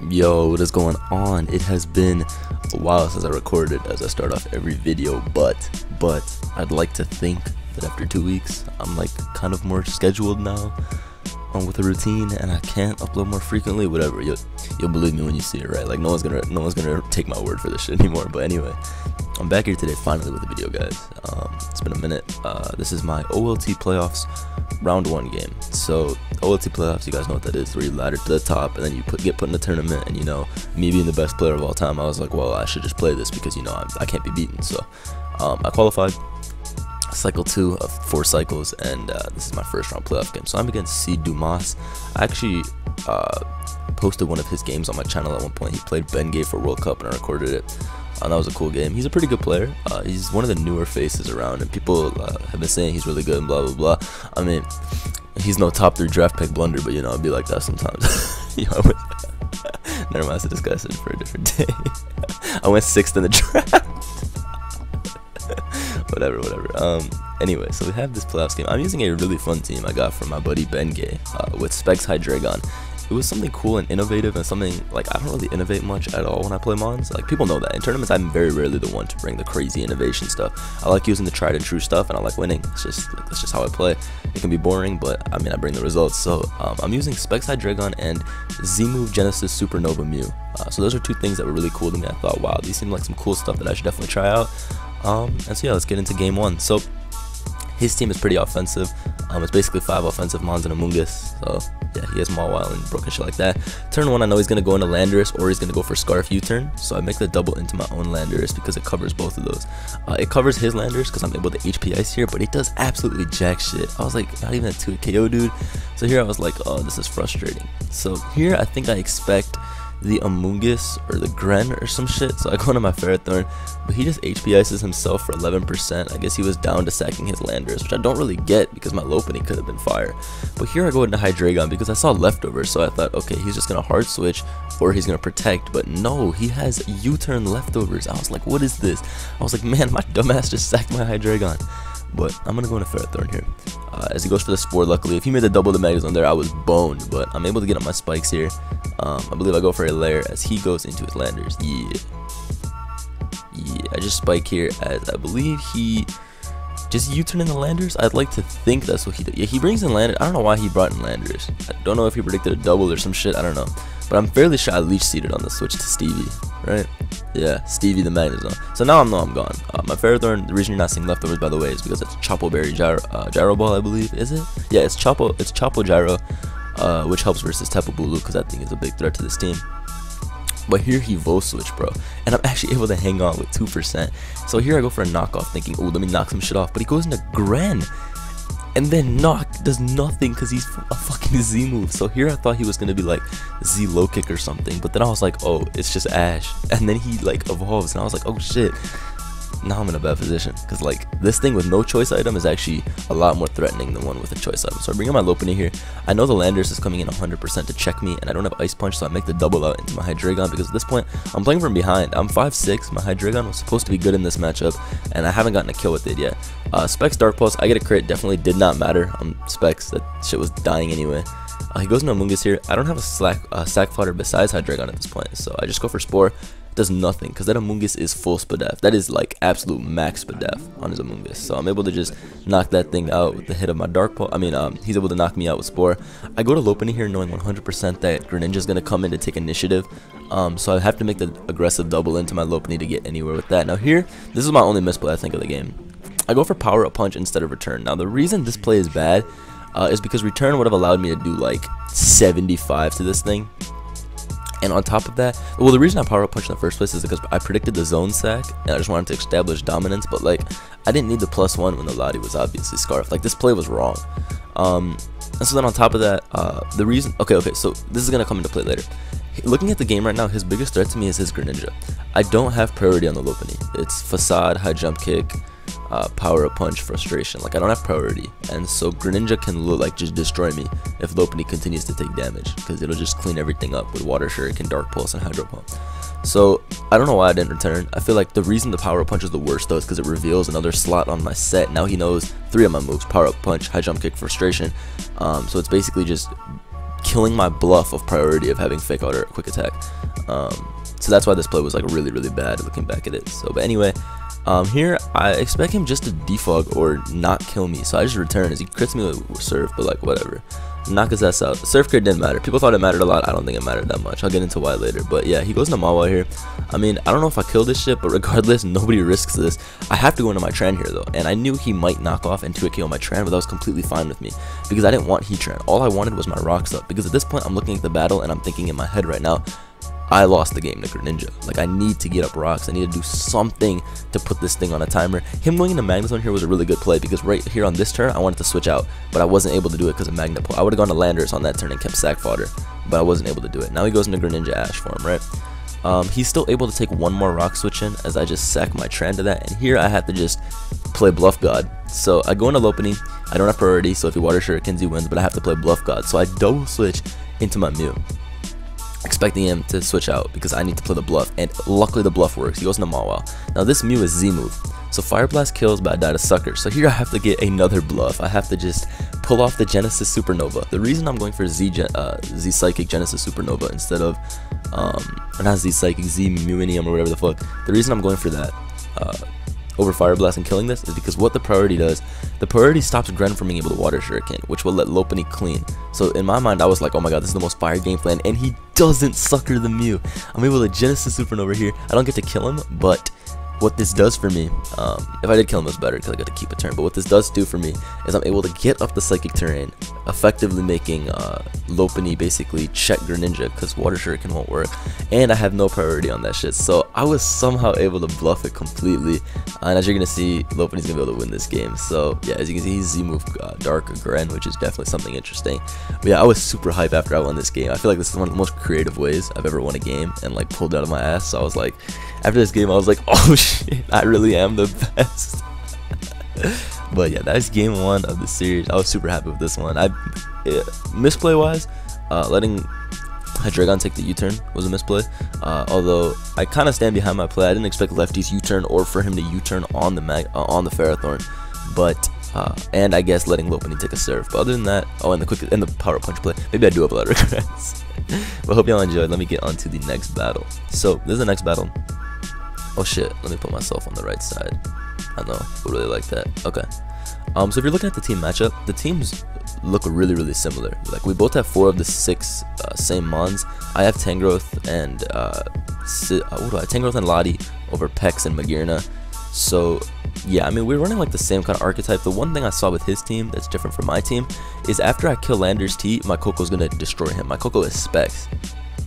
Yo, what is going on? It has been a while since I recorded, as I start off every video, but I'd like to think that after 2 weeks I'm like kind of more scheduled now with a routine, and I can't upload more frequently. Whatever, you'll believe me when you see it, right? Like no one's gonna take my word for this shit anymore. But anyway, I'm back here today finally with a video, guys. It's been a minute. This is my OLT playoffs round 1 game. So OLT playoffs, you guys know what that is, where you ladder to the top and then you get put in a tournament. And you know, me being the best player of all time, I was like, well, I should just play this because, you know, I can't be beaten. So I qualified cycle 2 of 4 cycles, and this is my first round playoff game. So I'm against Cdumas. I actually posted one of his games on my channel at one point. He played Bengay for World Cup and I recorded it. That was a cool game. He's a pretty good player. He's one of the newer faces around, and people have been saying he's really good and blah blah blah. I mean, he's no top 3 draft pick blunder, but you know, it'd be like that sometimes. Never mind, I discuss it for a different day. I went 6th in the draft. whatever. Anyway, so we have this playoffs game. I'm using a really fun team I got from my buddy Bengay with Havent. It was something cool and innovative, and something like I don't really innovate much at all when I play mons. Like, people know that in tournaments I'm very rarely the one to bring the crazy innovation stuff. I like using the tried and true stuff, and I like winning. It's just how I play. It can be boring, but I mean, I bring the results. So I'm using Havent and Z-Move Genesis Supernova Mew. So those are 2 things that were really cool to me. I thought, wow, these seem like some cool stuff that I should definitely try out. And so yeah, let's get into game 1. So his team is pretty offensive. It's basically 5 offensive mons and Amoongus. So yeah, he has Mawile and broken shit like that. Turn 1, I know he's gonna go into Landorus or he's gonna go for Scarf U-turn. So I make the double into my own Landorus because it covers both of those. It covers his Landorus because I'm able to HP Ice here, but it does absolutely jack shit. I was like, not even a 2 KO, dude. So here I was like, oh, this is frustrating. So here I think I expect the Amoongus or the Gren or some shit. So I go into my Ferrothorn, but he just HP Ices himself for 11%. I guess he was down to sacking his Landorus, which I don't really get because my Lopunny could have been fire. But here I go into Hydreigon because I saw leftovers, so I thought, okay, he's just gonna hard switch or he's gonna protect. But no, he has U-turn leftovers. I was like, what is this? I was like, man, my dumbass just sacked my Hydreigon. But I'm gonna go into Ferrothorn here. As he goes for the Spore, luckily, if he made the double the Magnus on there, I was boned. But I'm able to get up my spikes here. I believe I go for a lair as he goes into his Landers. Yeah, I just spike here as I believe he just U-turn in the Landers. I'd like to think that's what he did. Yeah, he brings in Landers. I don't know why he brought in Landers. I don't know if he predicted a double or some shit. I don't know. But I'm fairly sure I leech seeded on the switch to Stevie, right? Yeah, Stevie the Magnezone. So now I'm gone. My Ferrothorn, the reason you're not seeing leftovers, by the way, is because it's Chopo Berry Gyro Ball, I believe. Is it? Yeah, it's Chopo Gyro, which helps versus Tapu Bulu because that thing is a big threat to this team. But here he Vo switch, bro, and I'm actually able to hang on with 2%. So here I go for a knockoff, thinking, oh, let me knock some shit off. But he goes into Gren, and then does nothing because he's a fucking Z move. So here I thought he was gonna be like Z low kick or something, but then I was like, oh, it's just Ash, and then he like evolves, and I was like, oh shit. Now I'm in a bad position because like this thing with no choice item is actually a lot more threatening than one with a choice item. So I bring in my Lopunny here. I know the Landorus is coming in 100% to check me, and I don't have Ice Punch, so I make the double out into my Hydreigon because at this point I'm playing from behind. I'm 5'6". My Hydreigon was supposed to be good in this matchup, and I haven't gotten a kill with it yet. Specs Dark Pulse, I get a crit, definitely did not matter on Specs. That shit was dying anyway. He goes into Amoongus here. I don't have a sack fodder besides Hydreigon at this point, so I just go for Spore. Does nothing because that Amoongus is full Spadef. That is like absolute max Spadef on his Amoongus. So I'm able to just knock that thing out with the hit of my Dark Pulse. I mean, he's able to knock me out with Spore. I go to Lopunny here knowing 100% that Greninja is going to come in to take initiative. So I have to make the aggressive double into my Lopunny to get anywhere with that. Now here, this is my only misplay I think of the game. I go for Power Up Punch instead of Return. Now the reason this play is bad is because Return would have allowed me to do like 75 to this thing. And on top of that, well, the reason I Power Up Punch in the first place is because I predicted the zone sack, and I just wanted to establish dominance, but like, I didn't need the +1 when the Lottie was obviously Scarf. Like, this play was wrong. And so then on top of that, the reason, okay, so this is going to come into play later. Looking at the game right now, his biggest threat to me is his Greninja. I don't have priority on the Lopunny. It's Facade, High Jump Kick, Power Up Punch, Frustration. Like, I don't have priority, and so Greninja can like just destroy me if Lopunny continues to take damage because it'll just clean everything up with Water Shuriken, Dark Pulse, and Hydro Pump. So I don't know why I didn't return. I feel like the reason the Power Up Punch is the worst though is because it reveals another slot on my set. Now he knows 3 of my moves: Power Up Punch, High Jump Kick, Frustration. So it's basically just killing my bluff of priority of having fake auto quick attack. So that's why this play was like really bad looking back at it. So but anyway, here I expect him just to defog or not kill me, so I just return as he crits me with surf, but like whatever. Knock his ass out. Surf crit didn't matter. People thought it mattered a lot. I don't think it mattered that much. I'll get into why later. But yeah, he goes into Mawa here. I mean, I don't know if I kill this shit, but regardless, nobody risks this. I have to go into my Tran here though, and I knew he might knock off into a KO my Tran, but that was completely fine with me because I didn't want he Tran. All I wanted was my rocks up, because at this point I'm looking at the battle and I'm thinking in my head right now, I lost the game to Greninja. Like, I need to get up rocks. I need to do something to put this thing on a timer. Him going into Magnet Zone here was a really good play, because right here on this turn, I wanted to switch out, but I wasn't able to do it because of Magnet Pull. I would have gone to Landers on that turn and kept sack fodder, but I wasn't able to do it. Now he goes into Greninja Ash for him, right? He's still able to take one more rock switch in as I just sack my Tran to that, and here I have to just play Bluff God. So I go into Lopunny. I don't have priority, so if he Water Shurikens, he wins, but I have to play Bluff God. So I double switch into my Mew, expecting him to switch out because I need to play the bluff, and luckily the bluff works. He goes into Mawile. Now this Mew is Z move, so Fire Blast kills, but I die to Sucker. So here I have to get another bluff. I have to just pull off the Genesis Supernova. The reason I'm going for Z Psychic Genesis Supernova instead of or not Z Psychic, Z Mewinium or whatever the fuck, the reason I'm going for that over Fire Blast and killing this is because what the priority does, the priority stops Gren from being able to Water Shuriken, which will let Lopunny clean. So in my mind, I was like, oh my god, this is the most fire game plan, and he doesn't sucker the Mew. I'm able to Genesis Supernova here. I don't get to kill him, but what this does for me, if I did kill him, it was better because I got to keep a turn, but what this does do for me is I'm able to get up the Psychic terrain, effectively making Lopunny basically check Greninja because Water Shuriken won't work, and I have no priority on that shit. So I was somehow able to bluff it completely, and as you're going to see, Lopunny's going to be able to win this game. So yeah, as you can see, he's Z-move Dark Gren, which is definitely something interesting. But yeah, I was super hyped after I won this game. I feel like this is one of the most creative ways I've ever won a game and like pulled out of my ass. So I was like, after this game, I was like, oh shit, I really am the best. But yeah, that's game 1 of the series. I was super happy with this one. Misplay wise, letting Hydreigon take the U-turn was a misplay. Although I kind of stand behind my play. I didn't expect Lefty's U-turn or for him to U-turn on the Ferrothorn, but and I guess letting Lopunny take a surf. But other than that, oh, and the Power Punch play. Maybe I do have a lot of regrets. But hope y'all enjoyed. Let me get on to the next battle. So this is the next battle. Oh shit, let me put myself on the right side. I know, I really like that. Okay. So if you're looking at the team matchup, the teams look really similar. Like, we both have 4 of the 6 same mons. I have Tangrowth and Tangrowth and Lottie over Pex and Magearna. So yeah, I mean, we're running like the same kind of archetype. The one thing I saw with his team that's different from my team is after I kill Landers T, my Coco's gonna destroy him. My Coco is Specs.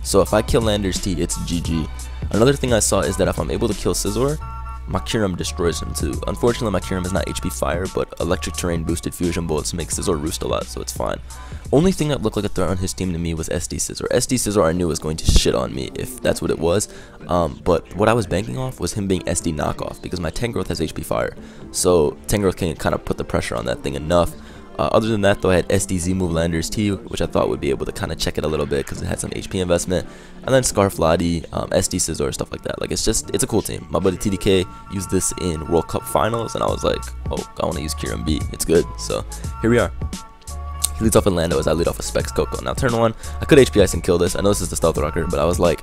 So if I kill Landers T, it's GG. Another thing I saw is that if I'm able to kill Scizor, my Kyurem destroys him too. Unfortunately, my Kyurem is not HP Fire, but Electric Terrain boosted Fusion Bullets make Scizor roost a lot, so it's fine. Only thing that looked like a threat on his team to me was SD Scizor. SD Scizor I knew was going to shit on me if that's what it was, but what I was banking off was him being SD knockoff, because my Tangrowth has HP Fire, so Tangrowth can kind of put the pressure on that thing enough. Other than that though, I had SDZ move Landers T, which I thought would be able to kind of check it a little bit because it had some HP investment, and then Scarf Lottie, SD Scizor, stuff like that. Like, it's a cool team. My buddy TDK used this in World Cup finals, and I was like, oh, I want to use Kyurem B, it's good. So here we are. He leads off in Lando as I lead off a Specs Coco. Now turn 1, I could HP Ice and kill this. I know this is the Stealth Rocker, but I was like,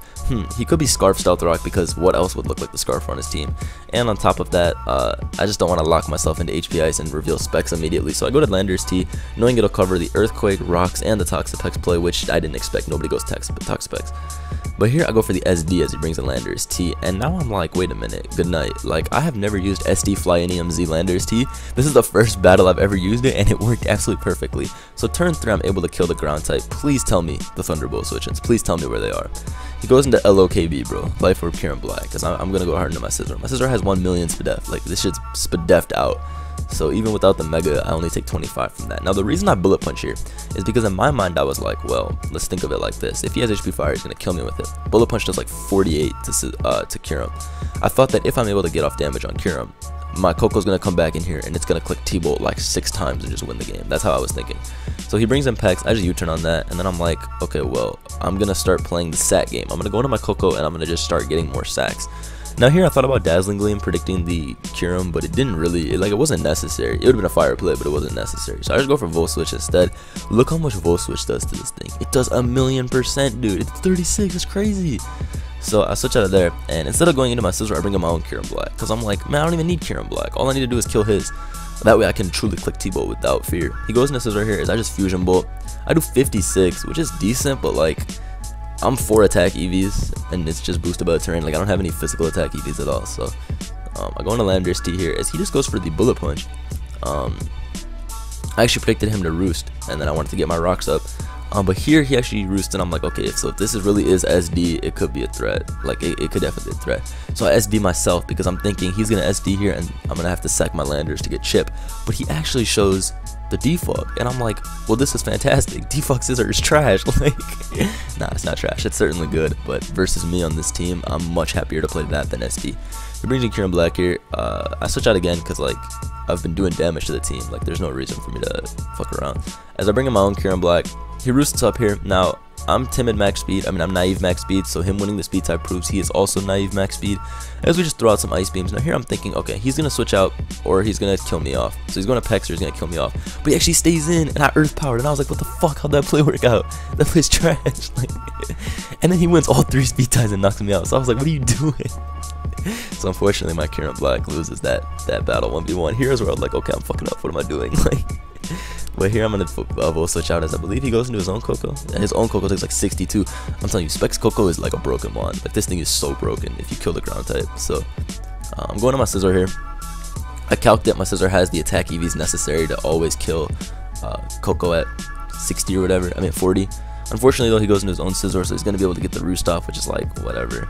he could be Scarf Stealth Rock, because what else would look like the Scarf on his team? And on top of that, I just don't want to lock myself into HP Ice and reveal Specs immediately. So I go to Landers T, knowing it'll cover the Earthquake, Rocks, and the Toxapex play, which I didn't expect. Nobody goes Toxapex. But here I go for the SD as he brings in Landers T, and now I'm like, wait a minute, good night. Like, I have never used SD Flyinium Z Landers T. This is the first battle I've ever used it, and it worked absolutely perfectly. So turn 3, I'm able to kill the ground type. Please tell me the Thunderbolt switch-ins. Please tell me where they are. He goes into LOKB, bro. Life Orb, Kyurem Black, because I'm going to go hard into my Scizor. My Scizor has 1 million Spadef. Like, this shit's Spadefed out. So even without the Mega, I only take 25 from that. Now, the reason I Bullet Punch here is because in my mind, I was like, well, let's think of it like this. If he has HP Fire, he's going to kill me with it. Bullet Punch does like 48 to Kyurem. I thought that if I'm able to get off damage on Kyurem, my Coco's going to come back in here and it's going to click T-Bolt like 6 times and just win the game. That's how I was thinking. So he brings in Pex, I just U-turn on that, and then I'm like, okay, well, I'm going to start playing the sack game. I'm going to go into my Coco and I'm going to just start getting more sacks. Now here I thought about Dazzling Gleam predicting the Kyurem, but it didn't really, it wasn't necessary. It would have been a fire play, but it wasn't necessary. So I just go for Volt Switch instead. Look how much Volt Switch does to this thing. It does 1,000,000%, dude. It's 36, it's crazy. So I switch out of there, and instead of going into my Scizor, I bring in my own Kyurem Black. Because I'm like, man, I don't even need Kyurem Black. All I need to do is kill his. That way I can truly click T-Bolt without fear. He goes into Scizor here, is I just Fusion Bolt. I do 56, which is decent, but like, I'm 4 attack EVs, and it's just boosted by the terrain. Like, I don't have any physical attack EVs at all. So I go into Landorus T here, as he just goes for the Bullet Punch. I actually predicted him to Roost, and then I wanted to get my rocks up. But here he actually roosted, and I'm like, okay, so if this really is SD, it could be a threat. Like, it could definitely be a threat. So I SD myself, because I'm thinking he's going to SD here, and I'm going to have to sack my Landers to get Chip. But he actually shows the Defog, and I'm like, well, this is fantastic. Defog Scizor is trash. Like, nah, it's not trash. It's certainly good, but versus me on this team, I'm much happier to play that than SD. He brings in Kyurem Black here. I switch out again, because, like, I've been doing damage to the team. Like, there's no reason for me to fuck around. As I bring in my own Kyurem Black, he roosts up here. Now, I'm timid max speed. I mean, I'm naive max speed, so him winning the speed type proves he is also naive max speed. As we just throw out some ice beams. Now here I'm thinking, okay, he's gonna switch out, or he's gonna kill me off. So he's going to Pex, or he's gonna kill me off. But he actually stays in, and I earth powered, and I was like, what the fuck? How'd that play work out? That play's trash. Like, and then he wins all 3 speed ties and knocks me out. So I was like, what are you doing? So unfortunately, my Kyurem Black loses that battle 1v1. Here's where I was like, okay, I'm fucking up. What am I doing? Like. But here I'm gonna Volt Switch out, as I believe he goes into his own Coco. And his own Coco takes like 62. I'm telling you, Specs Coco is like a broken wand. Like, this thing is so broken if you kill the ground type. So I'm going to my Scizor here. I calc that my Scizor has the attack EVs necessary to always kill Coco at 60 or whatever. I mean 40. Unfortunately though, he goes into his own Scizor, so he's gonna be able to get the roost off, which is like whatever.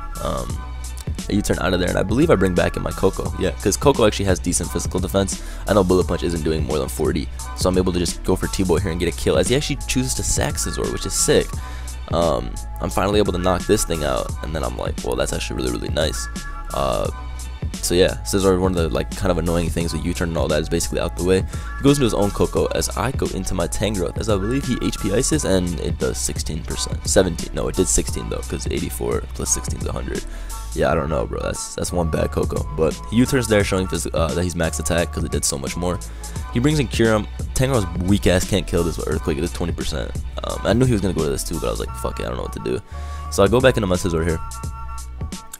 A U-turn out of there, and I believe I bring back in my Coco. Yeah, because Coco actually has decent physical defense. I know Bullet Punch isn't doing more than 40, so I'm able to just go for T-Boy here and get a kill, as he actually chooses to sack Scizor, which is sick. I'm finally able to knock this thing out, and then I'm like, well, that's actually really, really nice. So yeah, Scizor, one of the like kind of annoying things with U-turn and all that, is basically out the way. He goes into his own Coco, as I go into my Tangrowth, as I believe he HP Ices, and it does 16%. 17, no, it did 16 though, because 84 plus 16 is 100. Yeah, I don't know, bro. That's one bad Coco. But he U-turns there, showing that he's max attack, because it did so much more. He brings in Kyurem. Tangrowth's weak ass can't kill this with Earthquake. It is 20%. I knew he was gonna go to this too, but I was like, fuck it, I don't know what to do. So I go back into my Scizor here.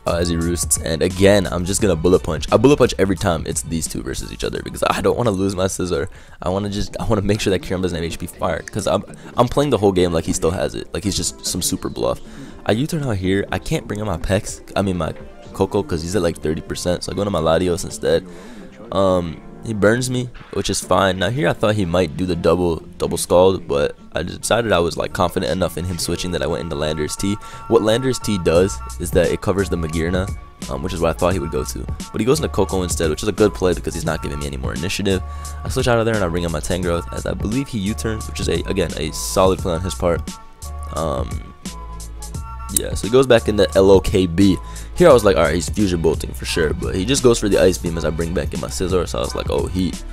As he roosts, and again I'm just gonna Bullet Punch. I Bullet Punch every time it's these two versus each other, because I don't want to lose my Scizor. I want to make sure that Kyurem doesn't have HP fire, because I'm playing the whole game like he still has it, like he's just some super bluff. I U-turn out here. I can't bring in my Pex, I mean my Coco, because he's at like 30%, so I go into my Latios instead. He burns me, which is fine. Now here I thought he might do the double Scald, but I decided I was like confident enough in him switching that I went into Landorus T. What Landorus T does is that it covers the Magearna, which is what I thought he would go to. But he goes into Coco instead, which is a good play because he's not giving me any more initiative. I switch out of there and I bring in my Tangrowth, as I believe he U-turns, which is again a solid play on his part. Yeah, so he goes back into LOKB. Here I was like, alright, he's fusion bolting for sure, but he just goes for the ice beam as I bring back in my Scizor, so I was like, oh, heat.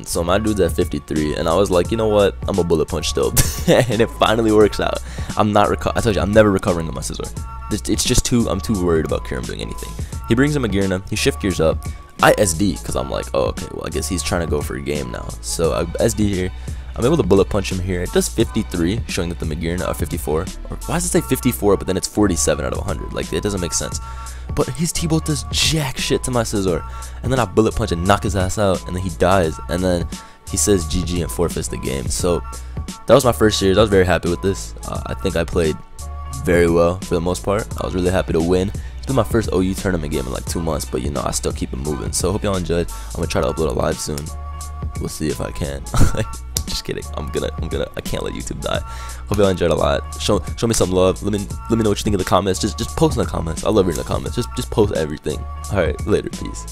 So my dude's at 53, and I was like, you know what, I'm a Bullet Punch still. And it finally works out. I told you, I'm never recovering on my Scizor. It's just I'm too worried about Kyurem doing anything. He brings in Magearna, he shift gears up. I SD, because I'm like, oh, okay, well, I guess he's trying to go for a game now. So I SD here. I'm able to Bullet Punch him here. It does 53, showing that the Magearna are 54. Or why does it say 54, but then it's 47 out of 100? Like, it doesn't make sense. But his T-Bolt does jack shit to my Scizor. And then I Bullet Punch and knock his ass out, and then he dies. And then he says GG and forfeits the game. So that was my first series. I was very happy with this. I think I played very well for the most part. I was really happy to win. It's been my first OU tournament game in like 2 months, but you know, I still keep it moving. So hope y'all enjoyed. I'm gonna try to upload a live soon. We'll see if I can. Just kidding. I can't let YouTube die. Hope y'all enjoyed a lot. Show me some love. Let me know what you think in the comments. Just post in the comments. I love reading the comments. Just post everything. All right, later. Peace.